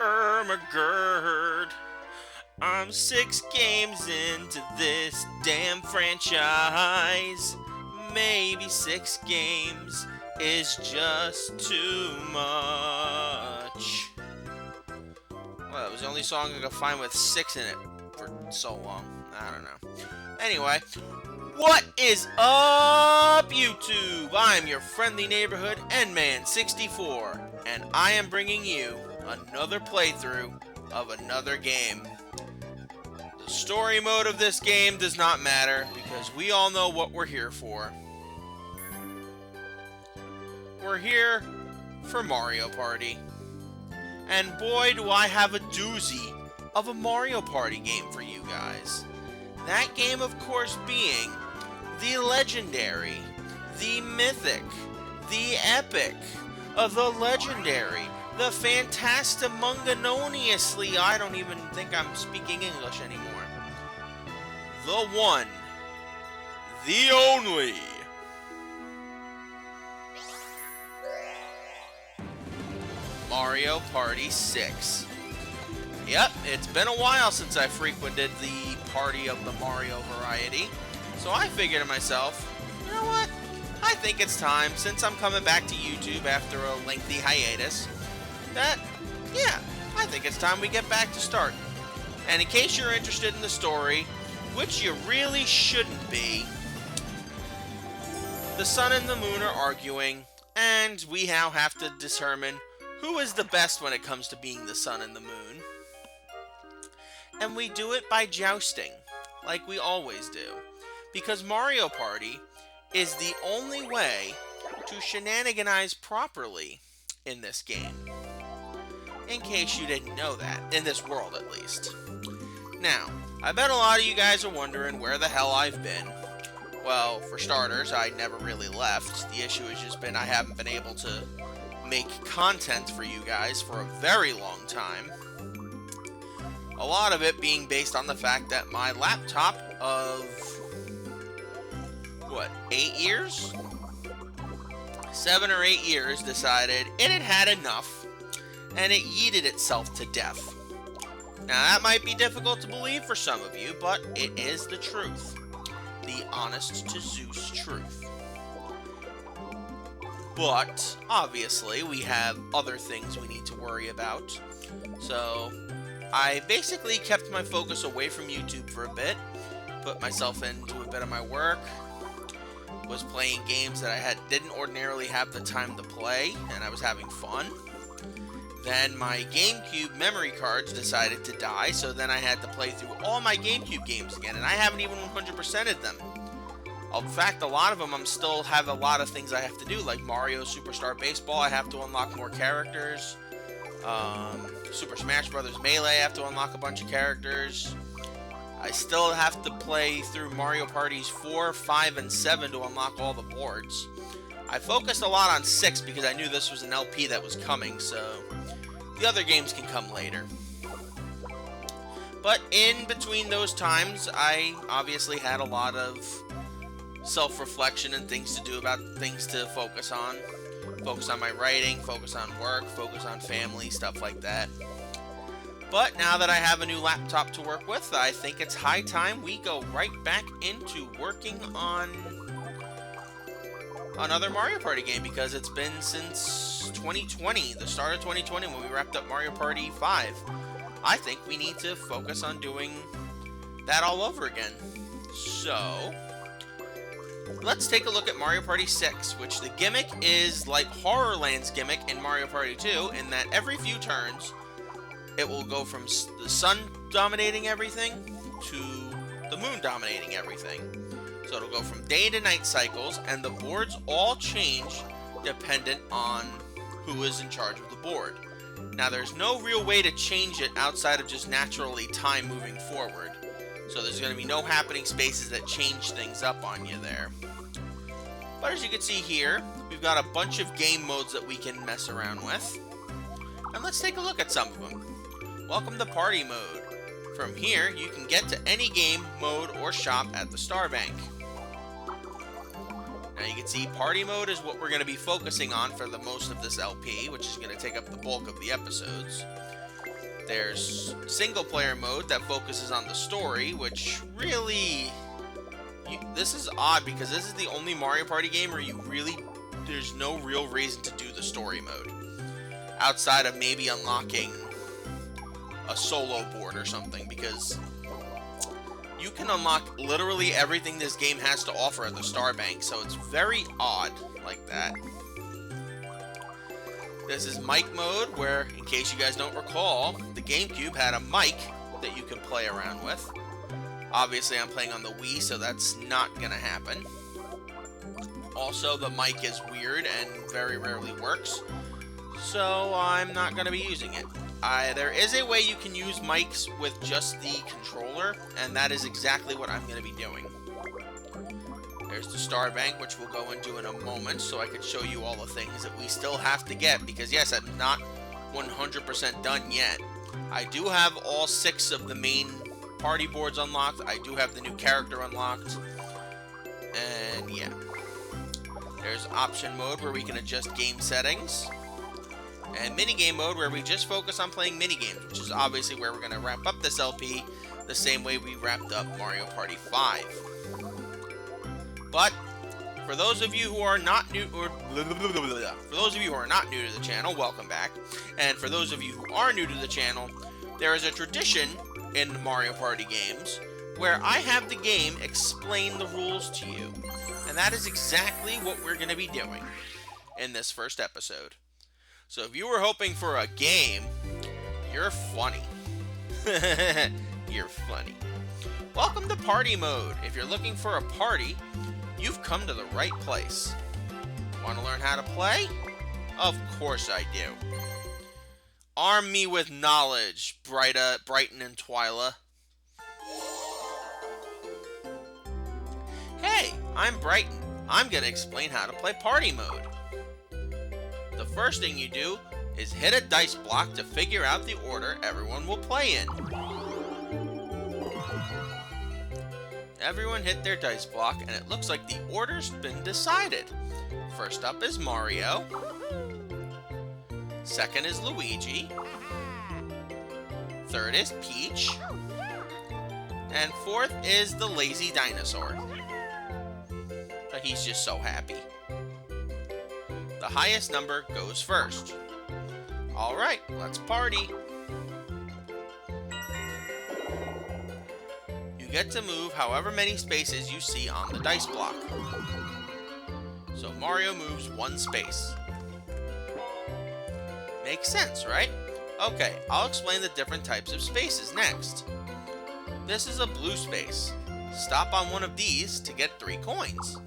Ermagerd. I'm 6 games into this damn franchise. Maybe 6 games is just too much. Well, that was the only song I could find with 6 in it for so long. I don't know. Anyway, what is up, YouTube? I'm your friendly neighborhood Nman64, and I am bringing you another playthrough of another game. The story mode of this game does not matter because we all know what we're here for. We're here for Mario Party. And boy, do I have a doozy of a Mario Party game for you guys. That game, of course, being the legendary, the mythic, the epic, the legendary, the fantastimunganoniously, I don't even think I'm speaking English anymore. The one, the only, Mario Party 6. Yep, it's been a while since I frequented the party of the Mario variety, so I figured to myself, you know what? I think it's time, since I'm coming back to YouTube after a lengthy hiatus, that, yeah, I think it's time we get back to start. And in case you're interested in the story, which you really shouldn't be, the Sun and the Moon are arguing, and we now have to determine who is the best when it comes to being the Sun and the Moon. And we do it by jousting, like we always do. Because Mario Party is the only way to shenaniganize properly in this game. In case you didn't know that, in this world at least. Now, I bet a lot of you guys are wondering where the hell I've been. Well, for starters, I never really left. The issue has just been I haven't been able to make content for you guys for a very long time. A lot of it being based on the fact that my laptop of, 8 years? 7 or 8 years decided it had had enough, and it yeeted itself to death. Now that might be difficult to believe for some of you, but it is the truth. The honest to Zeus truth. But, obviously, we have other things we need to worry about. So, I basically kept my focus away from YouTube for a bit, put myself into a bit of my work, was playing games that I didn't ordinarily have the time to play, and I was having fun. Then my GameCube memory cards decided to die, so then I had to play through all my GameCube games again, and I haven't even 100%ed them. In fact, a lot of them still have a lot of things I have to do, like Mario Superstar Baseball, I have to unlock more characters. Super Smash Bros. Melee, I have to unlock a bunch of characters. I still have to play through Mario Parties 4, 5, and 7 to unlock all the boards. I focused a lot on 6 because I knew this was an LP that was coming, so the other games can come later. But in between those times, I obviously had a lot of self-reflection and things to do about things to focus on. Focus on my writing, focus on work, focus on family, stuff like that. But now that I have a new laptop to work with, I think it's high time we go right back into working on another Mario Party game, because it's been since 2020, the start of 2020 when we wrapped up Mario Party 5. I think we need to focus on doing that all over again. So, let's take a look at Mario Party 6, which the gimmick is like Horrorland's gimmick in Mario Party 2, in that every few turns, it will go from the sun dominating everything to the moon dominating everything. So it'll go from day to night cycles, and the boards all change dependent on who is in charge of the board. Now, there's no real way to change it outside of just naturally time moving forward. So there's going to be no happening spaces that change things up on you there. But as you can see here, we've got a bunch of game modes that we can mess around with. And let's take a look at some of them. Welcome to Party Mode. From here, you can get to any game, mode, or shop at the Star Bank. Now you can see Party Mode is what we're going to be focusing on for the most of this LP, which is going to take up the bulk of the episodes. There's single player mode that focuses on the story, which really... this is odd because this is the only Mario Party game where there's no real reason to do the story mode. Outside of maybe unlocking a solo board or something, because you can unlock literally everything this game has to offer at the Star Bank, so it's very odd like that. This is mic mode, where, in case you guys don't recall, the GameCube had a mic that you can play around with. Obviously, I'm playing on the Wii, so that's not gonna happen. Also, the mic is weird and very rarely works, so I'm not gonna be using it. There is a way you can use mics with just the controller, and that is exactly what I'm gonna be doing. There's the Star Bank, which we'll go into in a moment, so I can show you all the things that we still have to get, because yes, I'm not 100% done yet. I do have all 6 of the main party boards unlocked. I do have the new character unlocked. And yeah. There's option mode, where we can adjust game settings. And minigame mode, where we just focus on playing minigames, which is obviously where we're going to wrap up this LP the same way we wrapped up Mario Party 5. But for those of you who are not new, for those of you who are not new to the channel, welcome back. And for those of you who are new to the channel, there is a tradition in Mario Party games where I have the game explain the rules to you. And that is exactly what we're going to be doing in this first episode. So if you were hoping for a game, you're funny. You're funny. Welcome to Party Mode. If you're looking for a party, you've come to the right place. Want to learn how to play? Of course I do. Arm me with knowledge, Brighton and Twyla. Hey, I'm Brighton. I'm going to explain how to play Party Mode. The first thing you do is hit a dice block to figure out the order everyone will play in. Everyone hit their dice block, and it looks like the order's been decided. First up is Mario. Second is Luigi. Third is Peach. And fourth is the lazy dinosaur. But he's just so happy. The highest number goes first. Alright, let's party. You get to move however many spaces you see on the dice block. So Mario moves 1 space. Makes sense, right? Okay, I'll explain the different types of spaces next. This is a blue space. Stop on one of these to get 3 coins.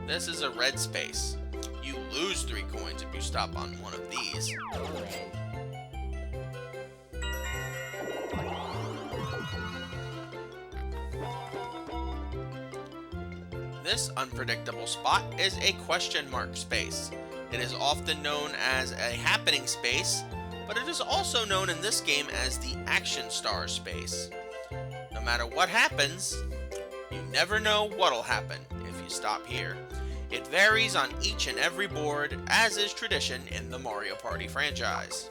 This is a red space. You lose 3 coins if you stop on one of these. This unpredictable spot is a question mark space. It is often known as a happening space, but it is also known in this game as the action star space. No matter what happens, you never know what'll happen if you stop here. It varies on each and every board, as is tradition in the Mario Party franchise.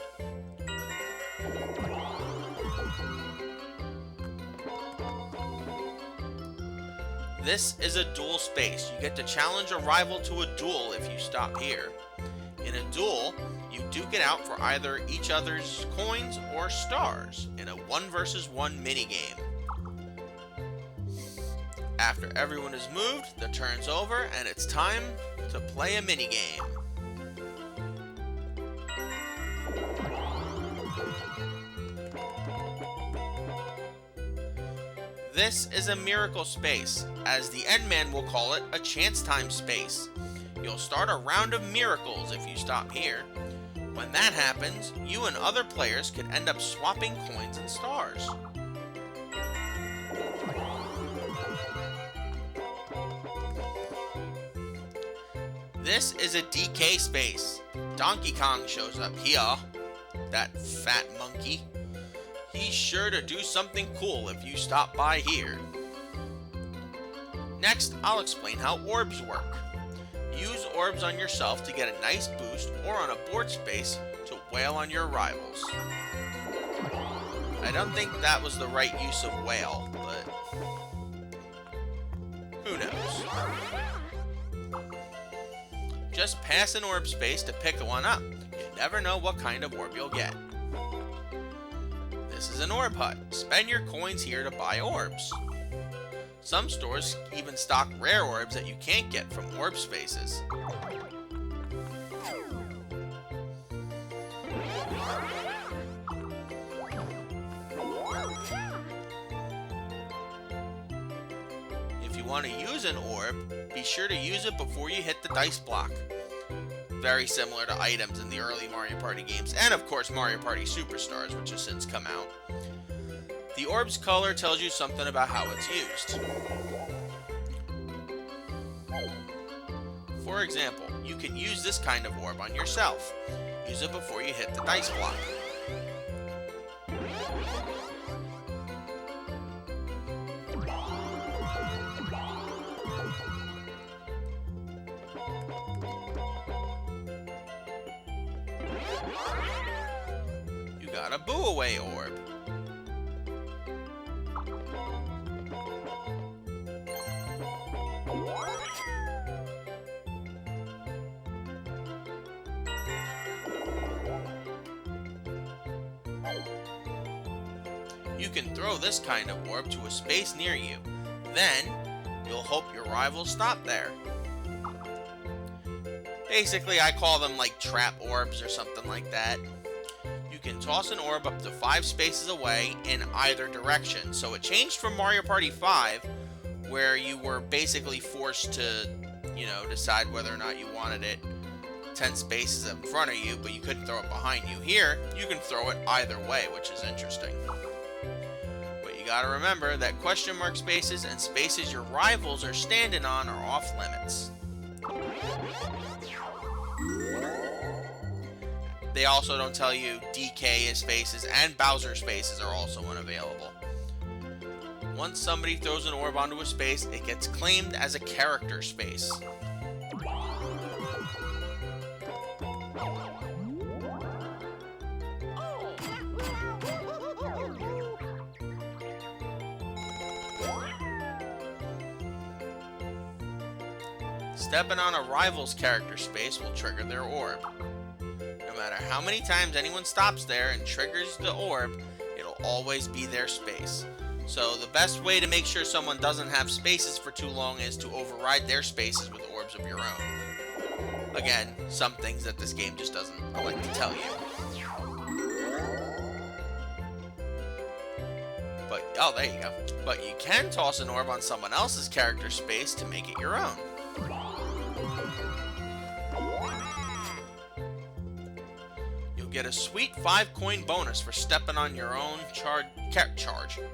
This is a duel space. You get to challenge a rival to a duel if you stop here. In a duel, you duke it out for either each other's coins or stars in a 1 versus 1 minigame. After everyone is moved, the turn's over and it's time to play a minigame. This is a miracle space, as the Endman will call it, a chance time space. You'll start a round of miracles if you stop here. When that happens, you and other players could end up swapping coins and stars. This is a DK space. Donkey Kong shows up here. That fat monkey. He's sure to do something cool if you stop by here. Next, I'll explain how orbs work. Use orbs on yourself to get a nice boost or on a board space to wail on your rivals. I don't think that was the right use of wail, but who knows. Just pass an orb space to pick one up. You never know what kind of orb you'll get. This is an orb hut. Spend your coins here to buy orbs. Some stores even stock rare orbs that you can't get from orb spaces. If you want to use an orb, be sure to use it before you hit the dice block. Very similar to items in the early Mario Party games, and of course Mario Party Superstars, which has since come out. The orb's color tells you something about how it's used. For example, you can use this kind of orb on yourself. Use it before you hit the dice block. You got a Boo Away orb. You can throw this kind of orb to a space near you. Then, you'll hope your rivals stop there. Basically, I call them like trap orbs or something like that. You can toss an orb up to 5 spaces away in either direction. So it changed from Mario Party 5, where you were basically forced to, decide whether or not you wanted it 10 spaces in front of you, but you couldn't throw it behind you. Here, you can throw it either way, which is interesting. But you gotta remember that question mark spaces and spaces your rivals are standing on are off limits. They also don't tell you DK spaces and Bowser spaces are also unavailable. Once somebody throws an orb onto a space, it gets claimed as a character space. Stepping on a rival's character space will trigger their orb. No matter how many times anyone stops there and triggers the orb, it'll always be their space. So the best way to make sure someone doesn't have spaces for too long is to override their spaces with orbs of your own. Again, some things that this game just doesn't like to tell you. Oh, there you go. But you can toss an orb on someone else's character space to make it your own. You'll get a sweet 5 coin bonus for stepping on your own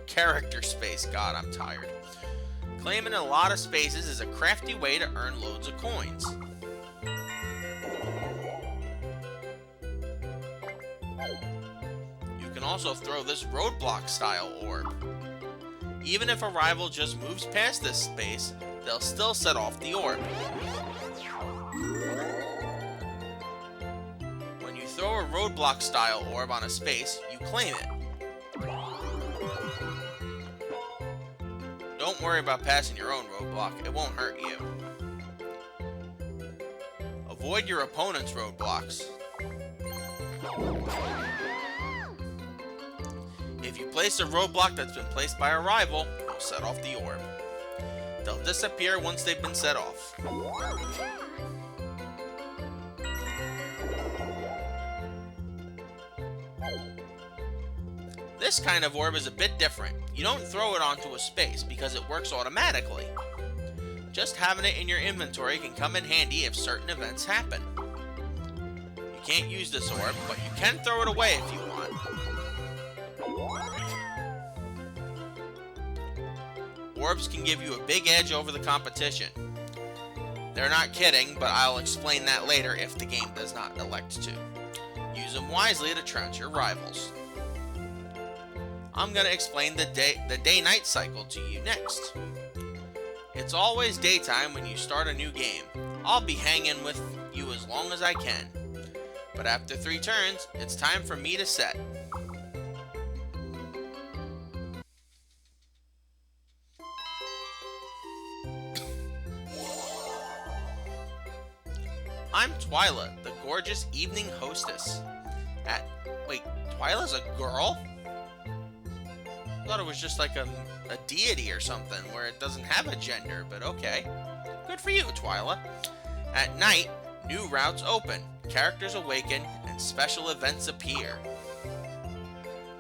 character space. God, I'm tired. Claiming a lot of spaces is a crafty way to earn loads of coins. You can also throw this roadblock style orb. Even if a rival just moves past this space, they'll still set off the orb. When you throw a roadblock style orb on a space, you claim it. Don't worry about passing your own roadblock, it won't hurt you. Avoid your opponent's roadblocks. If you place a roadblock that's been placed by a rival, you'll set off the orb. They'll disappear once they've been set off. This kind of orb is a bit different. You don't throw it onto a space because it works automatically. Just having it in your inventory can come in handy if certain events happen. You can't use this orb, but you can throw it away if you want. Orbs can give you a big edge over the competition. They're not kidding, but I'll explain that later if the game does not elect to. Use them wisely to trounce your rivals. I'm going to explain the day-night cycle to you next. It's always daytime when you start a new game. I'll be hanging with you as long as I can. But after 3 turns, it's time for me to set. I'm Twyla, the gorgeous evening hostess. Wait, Twyla's a girl? I thought it was just like a deity or something where it doesn't have a gender, but okay. Good for you, Twyla. At night, new routes open, characters awaken, and special events appear.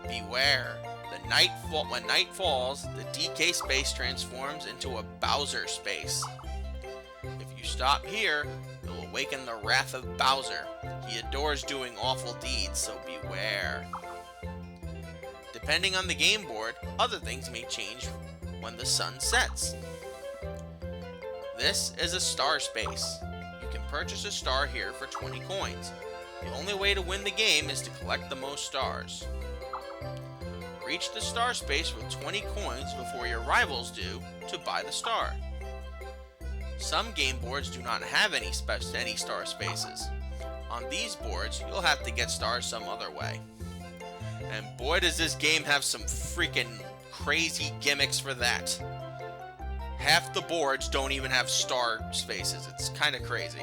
Beware, when night falls, the DK space transforms into a Bowser space. If you stop here, you'll awaken the wrath of Bowser. He adores doing awful deeds, so beware. Depending on the game board, other things may change when the sun sets. This is a star space. You can purchase a star here for 20 coins. The only way to win the game is to collect the most stars. Reach the star space with 20 coins before your rivals do to buy the star. Some game boards do not have any star spaces. On these boards, you'll have to get stars some other way. And boy does this game have some freaking crazy gimmicks for that. Half the boards don't even have star spaces. It's kind of crazy.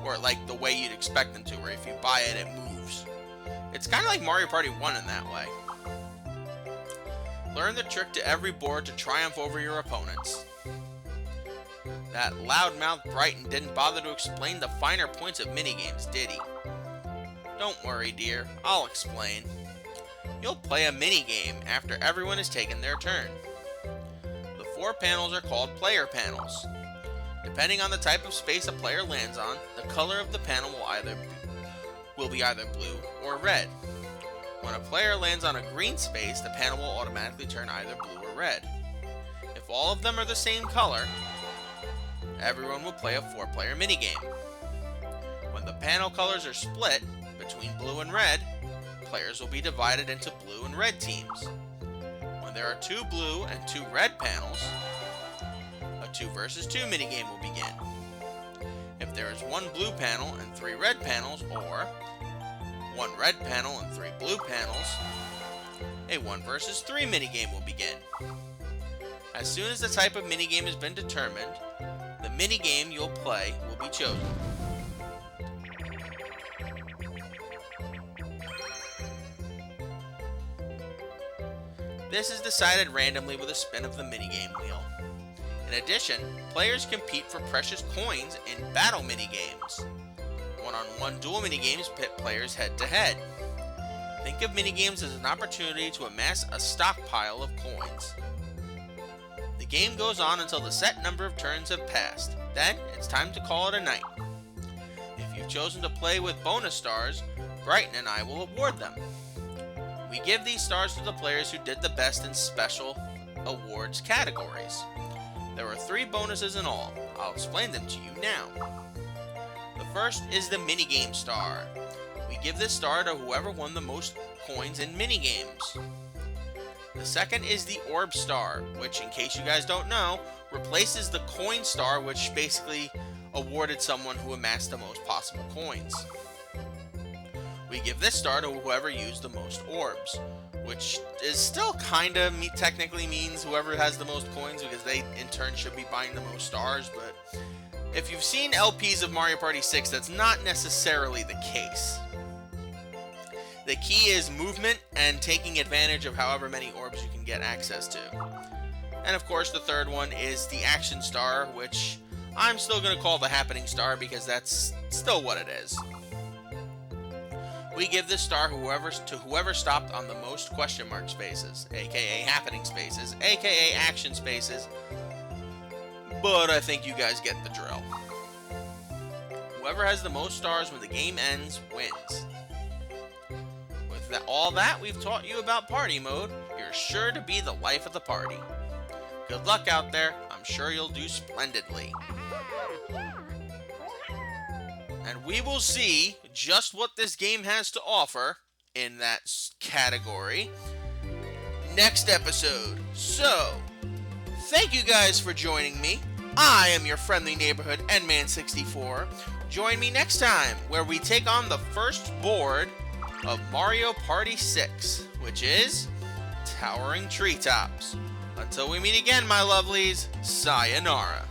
Or like the way you'd expect them to, where if you buy it, it moves. It's kind of like Mario Party 1 in that way. Learn the trick to every board to triumph over your opponents. That loudmouth Brighton didn't bother to explain the finer points of minigames, did he? Don't worry, dear. I'll explain. You'll play a minigame after everyone has taken their turn. The 4 panels are called player panels. Depending on the type of space a player lands on, the color of the panel will be either blue or red. When a player lands on a green space, the panel will automatically turn either blue or red. If all of them are the same color, everyone will play a 4-player minigame. When the panel colors are split between blue and red, players will be divided into blue and red teams. When there are 2 blue and 2 red panels, a 2 versus 2 minigame will begin. If there is 1 blue panel and 3 red panels, or 1 red panel and 3 blue panels, a 1 versus 3 minigame will begin. As soon as the type of minigame has been determined, the minigame you'll play will be chosen. This is decided randomly with a spin of the minigame wheel. In addition, players compete for precious coins in battle minigames. One-on-one duel minigames pit players head-to-head. Think of minigames as an opportunity to amass a stockpile of coins. The game goes on until the set number of turns have passed. Then, it's time to call it a night. If you've chosen to play with bonus stars, Brighton and I will award them. We give these stars to the players who did the best in special awards categories. There are 3 bonuses in all. I'll explain them to you now. The first is the minigame star. We give this star to whoever won the most coins in minigames. The second is the orb star, which, in case you guys don't know, replaces the coin star, which basically awarded someone who amassed the most possible coins. We give this star to whoever used the most orbs, which is still kinda technically means whoever has the most coins, because they in turn should be buying the most stars, but if you've seen LPs of Mario Party 6, that's not necessarily the case. The key is movement and taking advantage of however many orbs you can get access to. And of course, the third one is the action star, which I'm still going to call the happening star because that's still what it is. We give this star to whoever stopped on the most question mark spaces, aka happening spaces, aka action spaces, but I think you guys get the drill. Whoever has the most stars when the game ends wins. With all that we've taught you about party mode, you're sure to be the life of the party. Good luck out there, I'm sure you'll do splendidly. And we will see just what this game has to offer in that category next episode. So, thank you guys for joining me. I am your friendly neighborhood Endman64. Join me next time where we take on the first board of Mario Party 6, which is Towering Treetops. Until we meet again, my lovelies, sayonara.